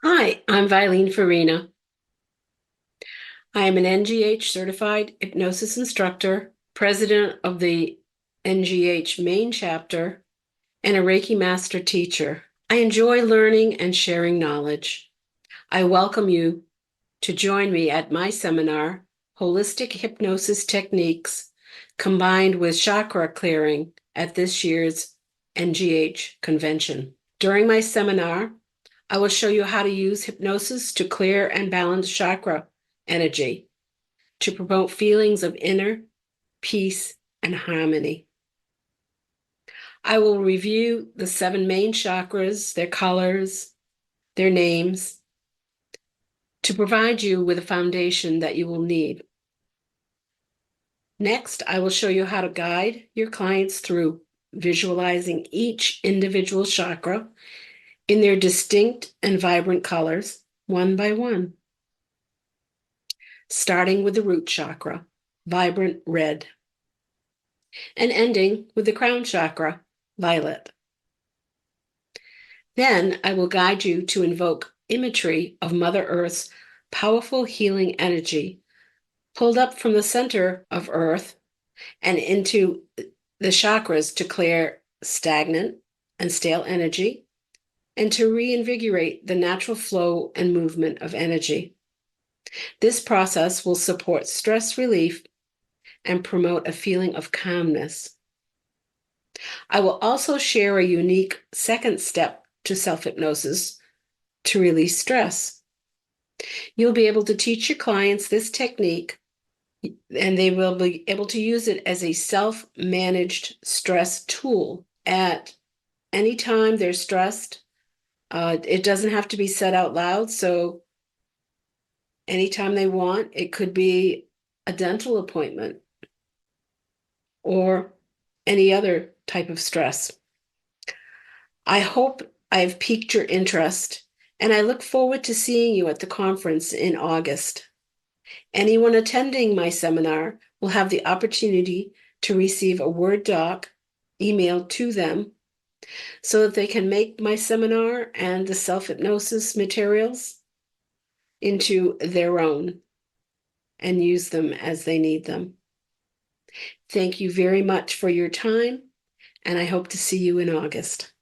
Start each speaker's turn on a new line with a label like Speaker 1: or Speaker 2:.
Speaker 1: Hi, I'm Vilene Farina. I am an NGH certified hypnosis instructor, president of the NGH main chapter, and a Reiki master teacher. I enjoy learning and sharing knowledge. I welcome you to join me at my seminar, Holistic Hypnosis Techniques Combined with Chakra Clearing, at this year's NGH Convention. During my seminar, I will show you how to use hypnosis to clear and balance chakra energy to promote feelings of inner peace and harmony. I will review the 7 main chakras, their colors, their names, to provide you with a foundation that you will need. Next, I will show you how to guide your clients through visualizing each individual chakra in their distinct and vibrant colors, one by one. Starting with the root chakra, vibrant red, and ending with the crown chakra, violet. Then I will guide you to invoke imagery of Mother Earth's powerful healing energy pulled up from the center of Earth and into the chakras to clear stagnant and stale energy and to reinvigorate the natural flow and movement of energy. This process will support stress relief and promote a feeling of calmness. I will also share a unique second step to self-hypnosis to release stress. You'll be able to teach your clients this technique, and they will be able to use it as a self-managed stress tool at any time they're stressed. It doesn't have to be said out loud, so anytime they want, it could be a dental appointment or any other type of stress. I hope I've piqued your interest, and I look forward to seeing you at the conference in August. Anyone attending my seminar will have the opportunity to receive a Word doc emailed to them so that they can make my seminar and the self-hypnosis materials into their own and use them as they need them. Thank you very much for your time, and I hope to see you in August.